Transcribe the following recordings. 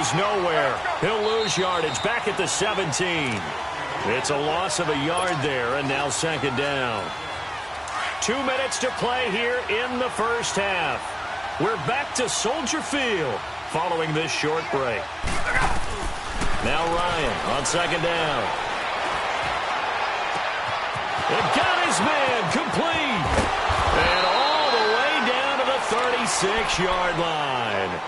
goes nowhere. He'll lose yardage back at the 17. It's a loss of a yard there, and now second down. 2 minutes to play here in the first half. We're back to Soldier Field following this short break. Now Ryan on second down. It got his man complete. And all the way down to the 36-yard line.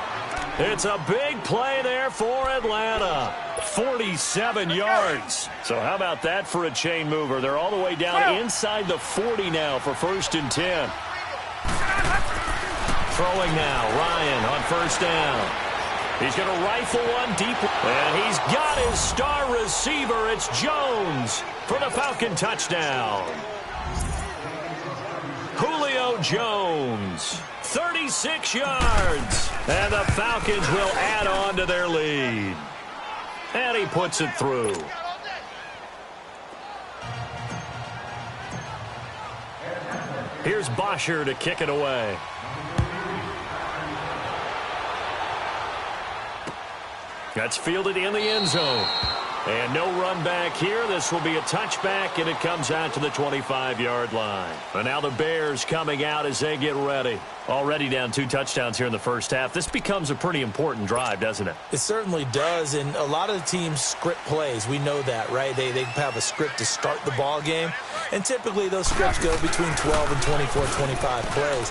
It's a big play there for Atlanta. 47 yards. So how about that for a chain mover? They're all the way down inside the 40 now for 1st and 10. Throwing now, Ryan on first down. He's going to rifle one deep. And he's got his star receiver. It's Jones for the Falcon touchdown. Julio Jones, 36 yards. And the Falcons will add on to their lead. And he puts it through. Here's Bosher to kick it away. That's fielded in the end zone. And no run back here. This will be a touchback, and it comes out to the 25-yard line. And now the Bears coming out as they get ready. Already down 2 touchdowns here in the first half. This becomes a pretty important drive, doesn't it? It certainly does, and a lot of the teams script plays. We know that, right? They have a script to start the ball game, and typically those scripts go between 12 and 24, 25 plays.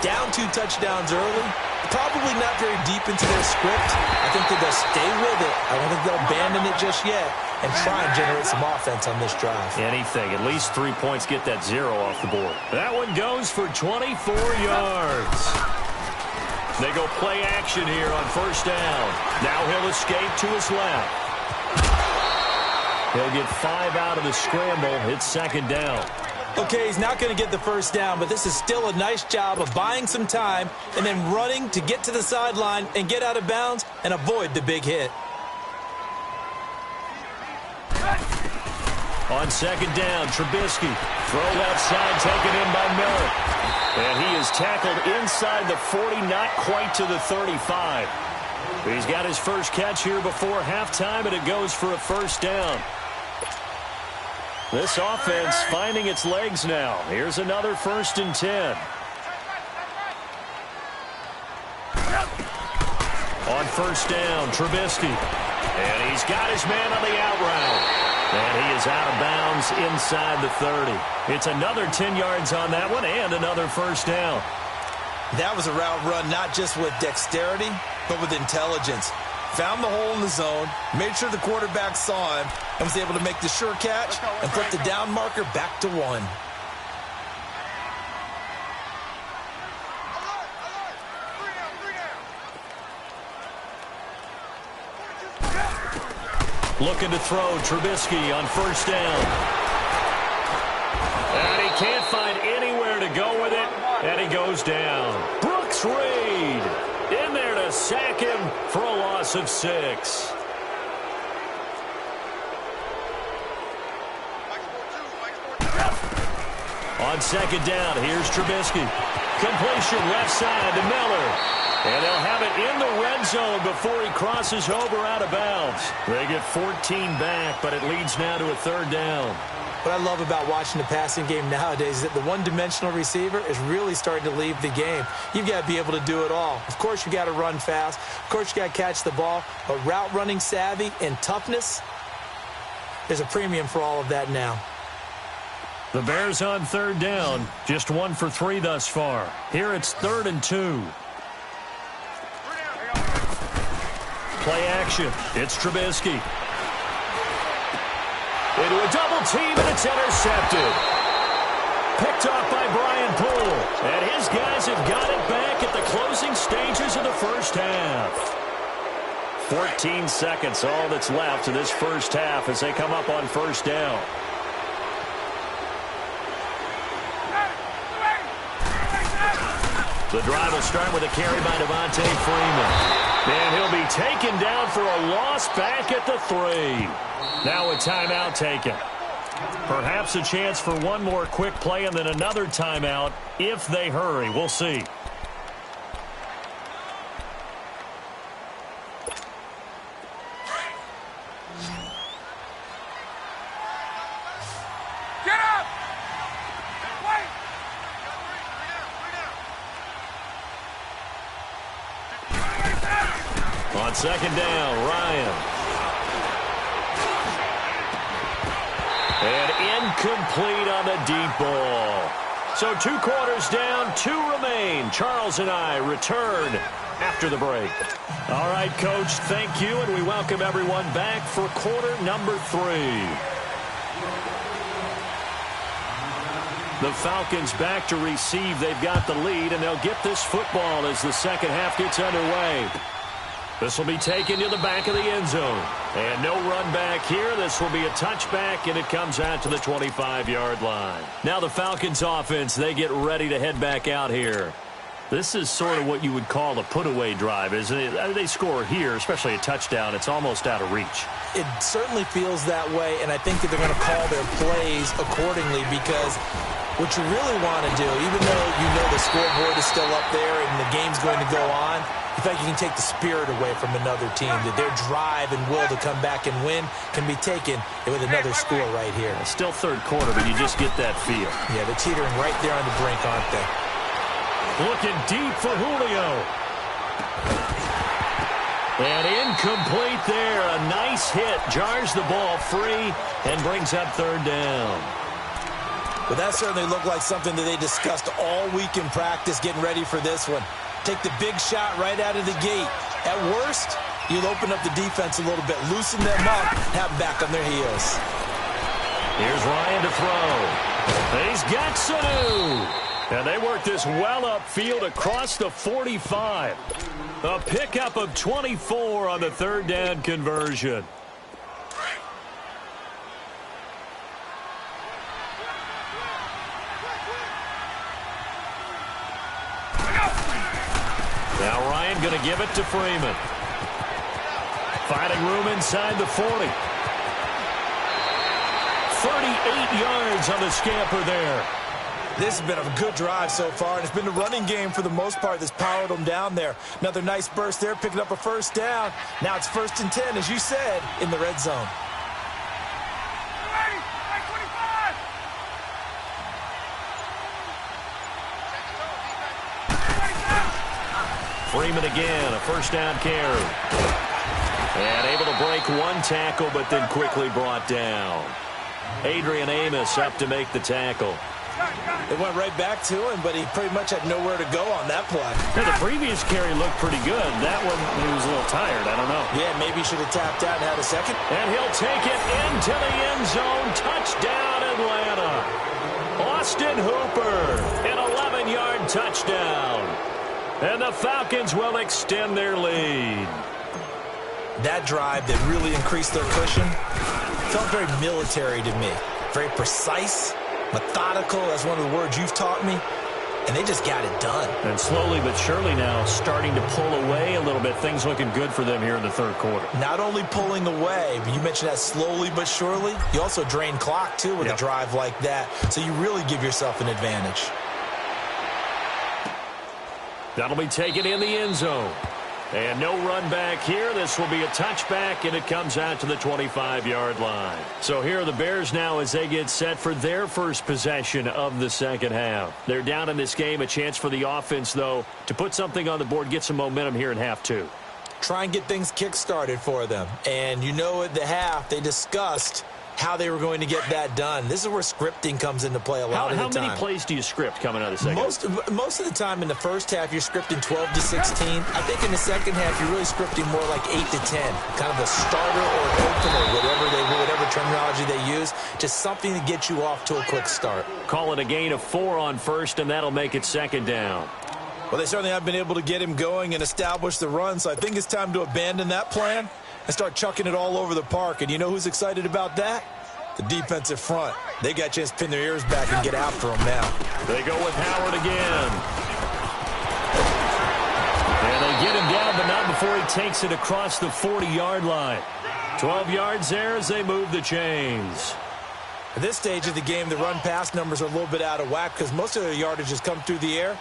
Down 2 touchdowns early, probably not very deep into their script. I think that they'll stay with it. I don't think they'll abandon it just yet and try and generate some offense on this drive. Anything. At least 3 points, get that 0 off the board. That one goes for 24 yards. They go play action here on first down. Now he'll escape to his left. He'll get 5 out of the scramble. It's second down. Okay, he's not going to get the first down, but this is still a nice job of buying some time and then running to get to the sideline and get out of bounds and avoid the big hit. On second down, Trubisky. Throw left side, taken in by Miller. And he is tackled inside the 40, not quite to the 35. He's got his first catch here before halftime, and it goes for a first down. This offense finding its legs now. Here's another 1st and 10. On first down, Trubisky. And he's got his man on the out route. And he is out of bounds inside the 30. It's another 10 yards on that one and another first down. That was a route run not just with dexterity, but with intelligence. Found the hole in the zone, made sure the quarterback saw him, and was able to make the sure catch and put the down marker back to 1. Looking to throw, Trubisky on first down. And he can't find anywhere to go with it, and he goes down. Brooks Reed in there to sack him for a loss of 6. On second down, here's Trubisky. Completion left side to Miller. And they'll have it in the red zone before he crosses over out of bounds. They get 14 back, but it leads now to a third down. What I love about watching the passing game nowadays is that the one-dimensional receiver is really starting to leave the game. You've got to be able to do it all. Of course, you got to run fast. Of course, you got to catch the ball. But route running savvy and toughness, there's a premium for all of that now. The Bears on third down, just 1 for 3 thus far. Here it's 3rd and 2. Play action. It's Trubisky. Into a double team, and it's intercepted. Picked off by Brian Poole. And his guys have got it back at the closing stages of the first half. 14 seconds, all that's left in this first half as they come up on first down. The drive will start with a carry by Devontae Freeman. And he'll be taken down for a loss back at the 3. Now a timeout taken. Perhaps a chance for one more quick play and then another timeout if they hurry. We'll see. On second down, Ryan. And incomplete on the deep ball. So 2 quarters down, 2 remain. Charles and I return after the break. All right, Coach, thank you, and we welcome everyone back for quarter number 3. The Falcons back to receive. They've got the lead, and they'll get this football as the second half gets underway. This will be taken to the back of the end zone. And no run back here. This will be a touchback, and it comes out to the 25-yard line. Now the Falcons offense, they get ready to head back out here. This is sort of what you would call a put-away drive, isn't it? They score here, especially a touchdown. It's almost out of reach. It certainly feels that way, and I think that they're going to call their plays accordingly because what you really want to do, even though you know the scoreboard is still up there and the game's going to go on, in fact, you can take the spirit away from another team, that their drive and will to come back and win can be taken with another score right here. Still third quarter, but you just get that feel. Yeah, they're teetering right there on the brink, aren't they? Looking deep for Julio. And incomplete there. A nice hit. Jars the ball free and brings up third down. But that certainly looked like something that they discussed all week in practice getting ready for this one. Take the big shot right out of the gate. At worst, you'll open up the defense a little bit, loosen them up, have them back on their heels. Here's Ryan to throw. He's got Sanu. And they work this well upfield across the 45. A pickup of 24 on the third down conversion. Now Ryan going to give it to Freeman. Finding room inside the 40. 38 yards on the scamper there. This has been a good drive so far, and it's been the running game for the most part that's powered them down there. Another nice burst there, picking up a first down. Now it's 1st and 10, as you said, in the red zone. Freeman again, a first down carry. And able to break one tackle, but then quickly brought down. Adrian Amos up to make the tackle. It went right back to him, but he pretty much had nowhere to go on that play. Yeah, the previous carry looked pretty good. That one, he was a little tired. I don't know. Yeah, maybe he should have tapped out and had a second. And he'll take it into the end zone. Touchdown, Atlanta. Austin Hooper, an 11-yard touchdown. And the Falcons will extend their lead. That drive that really increased their cushion felt very military to me. Very precise, methodical. That's one of the words you've taught me. And they just got it done. And slowly but surely now starting to pull away a little bit. Things looking good for them here in the third quarter. Not only pulling away, but you mentioned that slowly but surely. You also drain clock, too, with a drive like that. So you really give yourself an advantage. That'll be taken in the end zone. And no run back here. This will be a touchback, and it comes out to the 25-yard line. So here are the Bears now as they get set for their first possession of the second half. They're down in this game. A chance for the offense, though, to put something on the board, get some momentum here in half two. Try and get things kick-started for them. And you know at the half they discussed how they were going to get that done. This is where scripting comes into play a lot of the time. How many plays do you script coming out of the second? Most of the time in the first half, you're scripting 12 to 16. I think in the second half, you're really scripting more like 8 to 10. Kind of a starter or an opener, whatever terminology they use. Just something to get you off to a quick start. Call it a gain of 4 on first, and that'll make it second down. Well, they certainly have been able to get him going and establish the run, so I think it's time to abandon that plan and start chucking it all over the park. And you know who's excited about that? The defensive front. They got a chance to pin their ears back and get after him now. They go with Howard again. And they get him down, but not before he takes it across the 40-yard line. 12 yards there as they move the chains. At this stage of the game, the run-pass numbers are a little bit out of whack because most of their yardage has come through the air.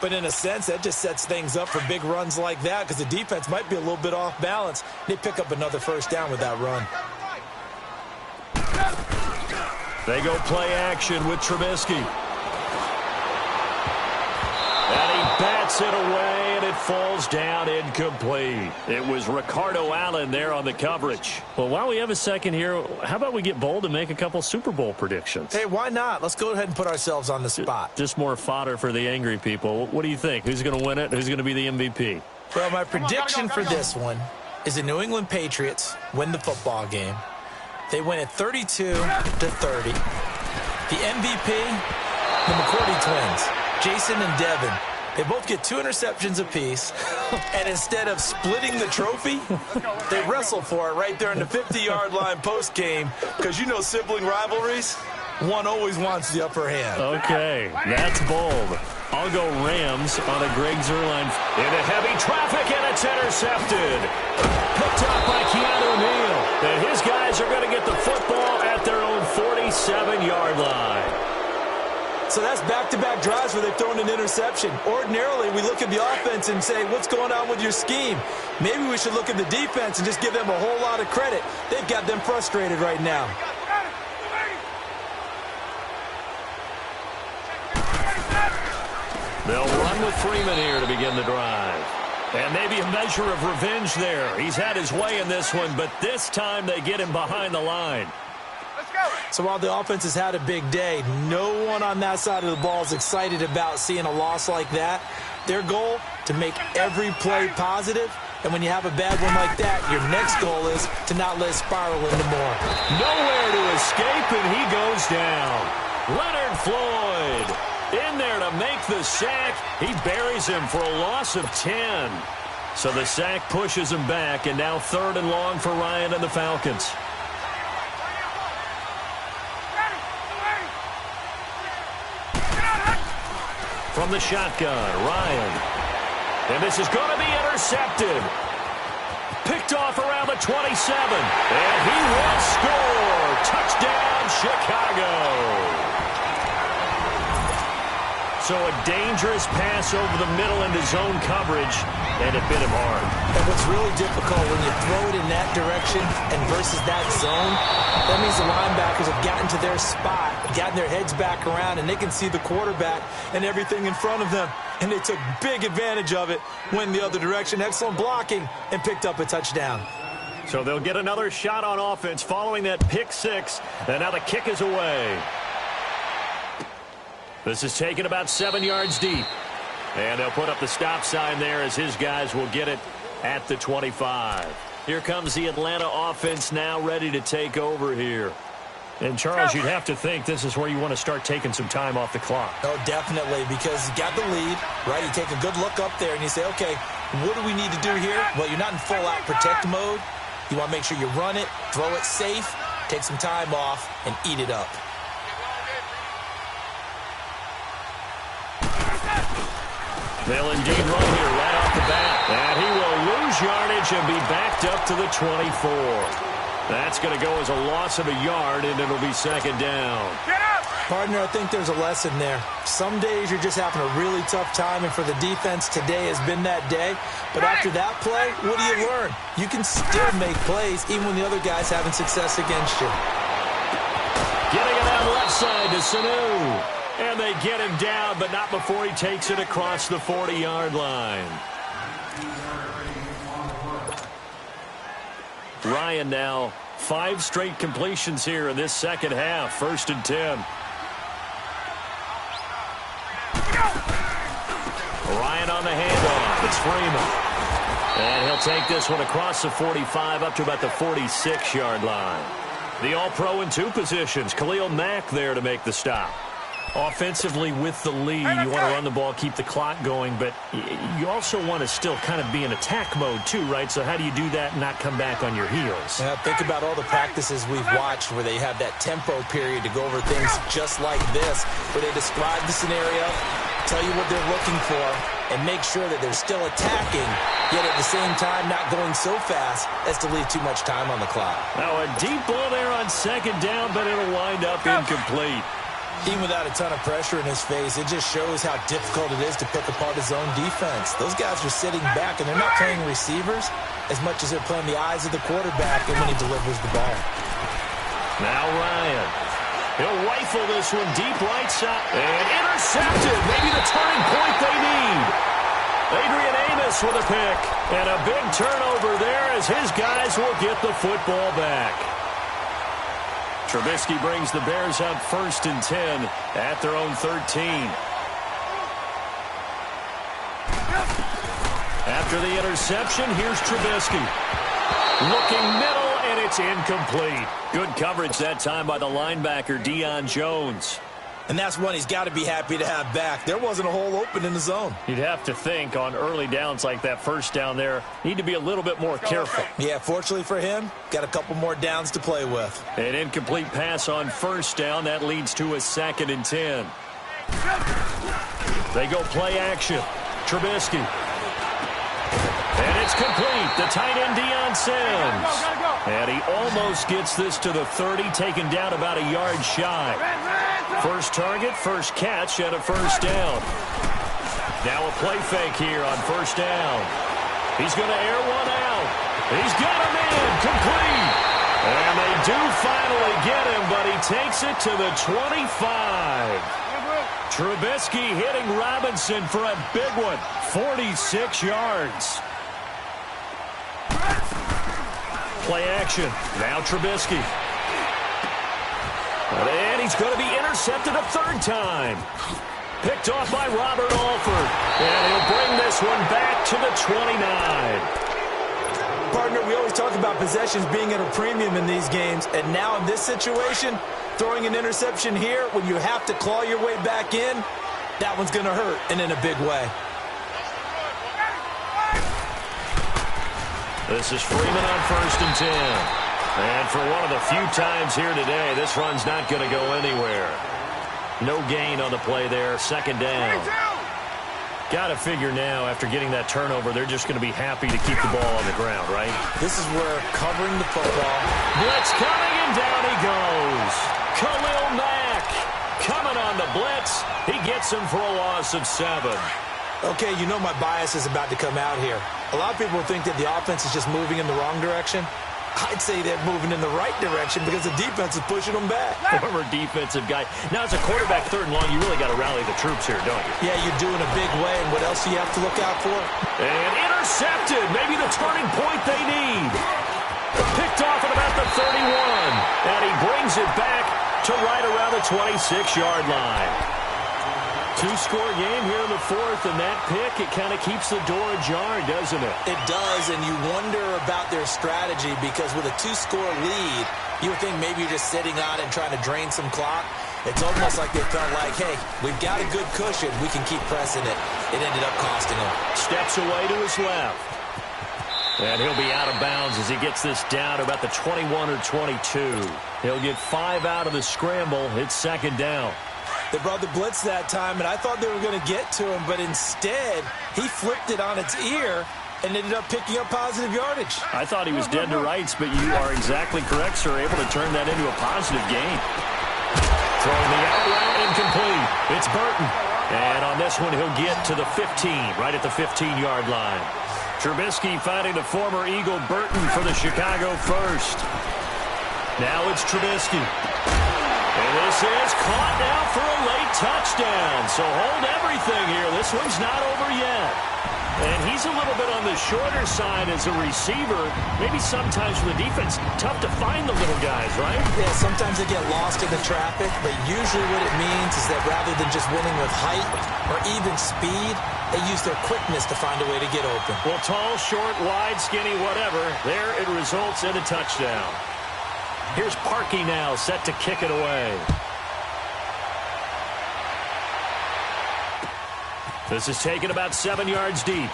But in a sense, that just sets things up for big runs like that because the defense might be a little bit off balance. They pick up another first down with that run. They go play action with Trubisky. And he bats Bats it away, and it falls down incomplete. It was Ricardo Allen there on the coverage. Well, while we have a second here, how about we get bold and make a couple Super Bowl predictions? Hey, why not? Let's go ahead and put ourselves on the spot. Just more fodder for the angry people. What do you think? Who's going to win it? Who's going to be the MVP? Well, my prediction for this one is the New England Patriots win the football game. They win it 32-30. The MVP, the McCourty twins, Jason and Devin. They both get 2 interceptions apiece, and instead of splitting the trophy, they wrestle for it right there in the 50-yard line post-game, because you know sibling rivalries, one always wants the upper hand. Okay, that's bold. I'll go Rams on a Greg Zuerlein. Into heavy traffic, and it's intercepted. Picked up by Keanu Neal. And his guys are going to get the football at their own 47-yard line. So that's back-to-back drives where they've thrown an interception. Ordinarily, we look at the offense and say, what's going on with your scheme? Maybe we should look at the defense and just give them a whole lot of credit. They've got them frustrated right now. They'll run with Freeman here to begin the drive. And maybe a measure of revenge there. He's had his way in this one, but this time they get him behind the line. So while the offense has had a big day, no one on that side of the ball is excited about seeing a loss like that. Their goal, to make every play positive. And when you have a bad one like that, your next goal is to not let it spiral into more. Nowhere to escape, and he goes down. Leonard Floyd in there to make the sack. He buries him for a loss of 10. So the sack pushes him back, and now 3rd and long for Ryan and the Falcons. From the shotgun, Ryan. And this is going to be intercepted. Picked off around the 27. And he will score. Touchdown, Chicago. So a dangerous pass over the middle into zone coverage, and it bit him hard. And what's really difficult when you throw it in that direction and versus that zone, that means the linebackers have gotten to their spot, gotten their heads back around, and they can see the quarterback and everything in front of them. And they took big advantage of it, went the other direction, excellent blocking, and picked up a touchdown. So they'll get another shot on offense following that pick 6, and now the kick is away. This is taken about 7 yards deep. And they'll put up the stop sign there as his guys will get it at the 25. Here comes the Atlanta offense now ready to take over here. And, Charles, you'd have to think this is where you want to start taking some time off the clock. Oh, definitely, because you got the lead, right? You take a good look up there and you say, okay, what do we need to do here? Well, you're not in full-out protect mode. You want to make sure you run it, throw it safe, take some time off, and eat it up. They'll indeed run here right off the bat. And he will lose yardage and be backed up to the 24. That's going to go as a loss of a yard, and it'll be 2nd down. Partner, I think there's a lesson there. Some days you're just having a really tough time, and for the defense, today has been that day. But after that play, what do you learn? You can still make plays even when the other guy's having success against you. Getting it out left side to Sanu. And they get him down, but not before he takes it across the 40-yard line. Ryan now 5 straight completions here in this second half. 1st and 10. Ryan on the handoff. It's Freeman. And he'll take this one across the 45 up to about the 46-yard line. The All-Pro in 2 positions. Khalil Mack there to make the stop. Offensively with the lead, you want to run the ball, keep the clock going, but you also want to still kind of be in attack mode too, right? So how do you do that and not come back on your heels? Yeah, think about all the practices we've watched where they have that tempo period to go over things just like this, where they describe the scenario, tell you what they're looking for, and make sure that they're still attacking, yet at the same time not going so fast as to leave too much time on the clock. Now a deep ball there on 2nd down, but it'll wind up incomplete. Even without a ton of pressure in his face, it just shows how difficult it is to pick apart his own defense. Those guys are sitting back, and they're not playing receivers as much as they're playing the eyes of the quarterback and when he delivers the ball. Now Ryan. He'll rifle this one deep right side. And intercepted. Maybe the turning point they need. Adrian Amos with a pick. And a big turnover there as his guys will get the football back. Trubisky brings the Bears up 1st and 10 at their own 13. After the interception, here's Trubisky. Looking middle, and it's incomplete. Good coverage that time by the linebacker, Deion Jones. And that's one he's got to be happy to have back. There wasn't a hole open in the zone. You'd have to think on early downs like that first down there, need to be a little bit more careful. Yeah, fortunately for him, got a couple more downs to play with. An incomplete pass on 1st down. That leads to a 2nd and 10. They go play action. Trubisky. And it's complete. The tight end, Deion Sims. And he almost gets this to the 30, taken down about a yard shy. First target, first catch, and a 1st down. Now a play fake here on 1st down. He's going to air one out. He's got him in, complete. And they do finally get him, but he takes it to the 25. Trubisky hitting Robinson for a big one, 46 yards. Play action. Now Trubisky. And he's going to be intercepted a 3rd time. Picked off by Robert Alford. And he'll bring this one back to the 29. Partner, we always talk about possessions being at a premium in these games. And now in this situation, throwing an interception here when you have to claw your way back in, that one's going to hurt, and in a big way. This is Freeman on 1st and 10. And for one of the few times here today, this run's not going to go anywhere. No gain on the play there. 2nd down. Got to figure now, after getting that turnover, they're just going to be happy to keep the ball on the ground, right? This is where covering the football. Blitz coming, and down he goes. Khalil Mack coming on the blitz. He gets him for a loss of 7. Okay, you know my bias is about to come out here. A lot of people think that the offense is just moving in the wrong direction. I'd say they're moving in the right direction because the defense is pushing them back. Former defensive guy. Now, as a quarterback, 3rd and long, you really got to rally the troops here, don't you? Yeah, you do in a big way, and what else do you have to look out for? And intercepted. Maybe the turning point they need. Picked off at about the 31. And he brings it back to right around the 26-yard line. 2-score game here in the 4th, and that pick, it kind of keeps the door ajar, doesn't it? It does, and you wonder about their strategy because with a 2-score lead, you would think maybe you're just sitting on it and trying to drain some clock. It's almost like they felt like, hey, we've got a good cushion. We can keep pressing it. It ended up costing them. Steps away to his left. And he'll be out of bounds as he gets this down to about the 21 or 22. He'll get 5 out of the scramble. It's 2nd down. They brought the blitz that time, and I thought they were going to get to him, but instead, he flipped it on its ear and ended up picking up positive yardage. I thought he was dead to rights, but you are exactly correct, sir, able to turn that into a positive gain. Throwing the out route, incomplete. It's Burton. And on this one, he'll get to the 15, right at the 15-yard line. Trubisky finding the former Eagle Burton for the Chicago first. Now it's Trubisky. And this is caught now for a late touchdown. So hold everything here. This one's not over yet. And he's a little bit on the shorter side as a receiver. Maybe sometimes for the defense, tough to find the little guys, right? Yeah, sometimes they get lost in the traffic, but usually what it means is that rather than just winning with height or even speed, they use their quickness to find a way to get open. Well, tall, short, wide, skinny, whatever, there it results in a touchdown. Here's Parkey now, set to kick it away. This is taken about 7 yards deep.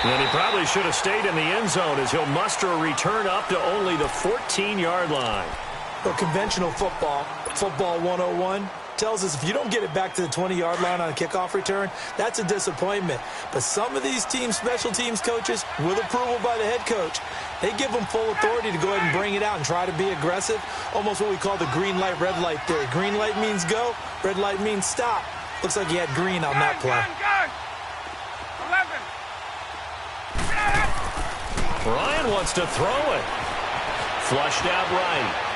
And he probably should have stayed in the end zone as he'll muster a return up to only the 14-yard line. Well, conventional football 101, tells us if you don't get it back to the 20-yard line on a kickoff return, that's a disappointment. But some of these team special teams coaches, with approval by the head coach, they give them full authority to go ahead and bring it out and try to be aggressive, almost what we call the green light, red light theory. Green light means go, red light means stop. Looks like he had green on that play. Ryan wants to throw it. Flushed out right.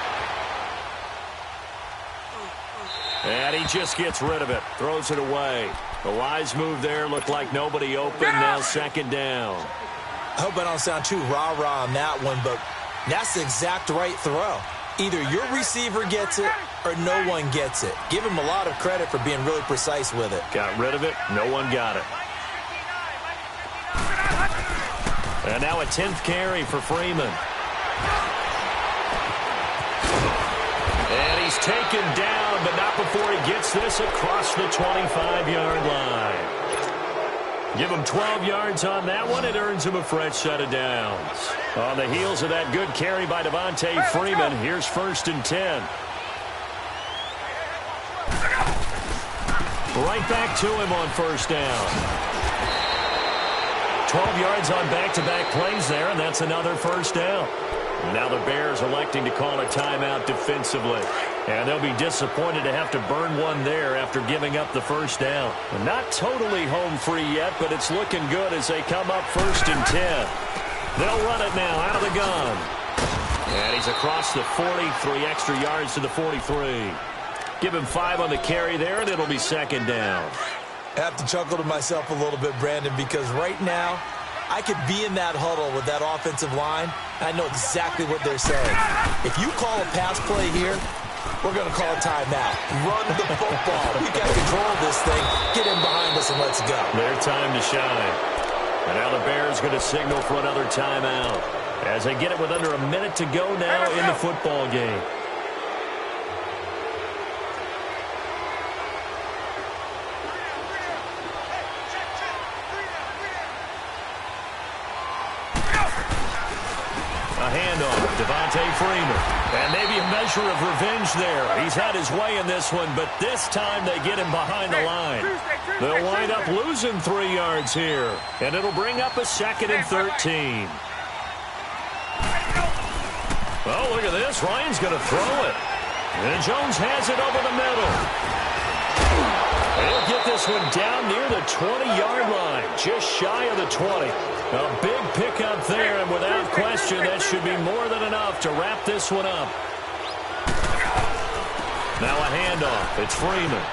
And he just gets rid of it. Throws it away. The wise move there. Looked like nobody open. Now second down. I hope I don't sound too rah-rah on that one, but that's the exact right throw. Either your receiver gets it or no one gets it. Give him a lot of credit for being really precise with it. Got rid of it. No one got it. And now a 10th carry for Freeman. And he's taken down, but not before he gets this across the 25-yard line. Give him 12 yards on that one. It earns him a fresh set of downs. On the heels of that good carry by Devontae Freeman, here's 1st and 10. Right back to him on 1st down. 12 yards on back-to-back plays there, and that's another 1st down. Now the Bears electing to call a timeout defensively. And they'll be disappointed to have to burn one there after giving up the 1st down. Not totally home free yet, but it's looking good as they come up 1st and 10. They'll run it now out of the gun. And he's across the 40, 3 extra yards to the 43. Give him 5 on the carry there, and it'll be 2nd down. I have to chuckle to myself a little bit, Brandon, because right now I could be in that huddle with that offensive line. I know exactly what they're saying. If you call a pass play here, we're going to call a timeout. Run the football. We got control of this thing. Get in behind us and let's go. Their time to shine. And now the Bears going to signal for another timeout as they get it with under a minute to go now in the football game. A handoff, Devontae Freeman. And maybe a measure of revenge there. He's had his way in this one, but this time they get him behind the line. They'll wind up losing 3 yards here, and it'll bring up a 2nd and 13. Oh, look at this. Ryan's going to throw it. And Jones has it over the middle. He'll get this one down near the 20-yard line, just shy of the 20. A big pickup there, and without question, that should be more than enough to wrap this one up. Now a handoff. It's Freeman.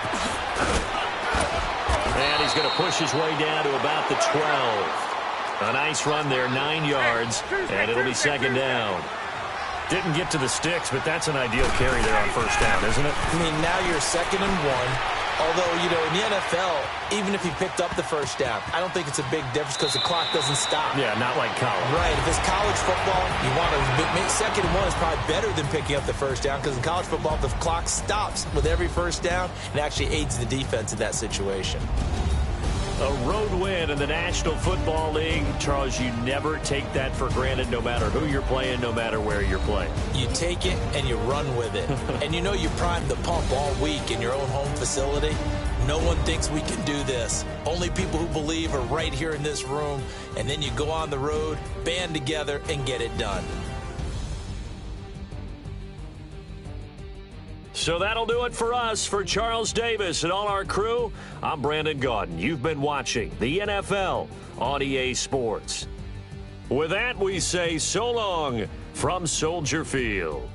And he's going to push his way down to about the 12. A nice run there, 9 yards, and it'll be 2nd down. Didn't get to the sticks, but that's an ideal carry there on 1st down, isn't it? I mean, now you're 2nd and 1. Although, you know, in the NFL, even if he picked up the 1st down, I don't think it's a big difference because the clock doesn't stop. Yeah, not like college. Right. If it's college football, you want to make 2nd and 1 is probably better than picking up the 1st down because in college football, the clock stops with every 1st down and actually aids the defense in that situation. A road win in the National Football League. Charles, you never take that for granted no matter who you're playing, no matter where you're playing. You take it and you run with it. And you know you primed the pump all week in your own home facility. No one thinks we can do this. Only people who believe are right here in this room. And then you go on the road, band together, and get it done. So that'll do it for us. For Charles Davis and all our crew, I'm Brandon Gaudin. You've been watching the NFL on EA Sports. With that, we say so long from Soldier Field.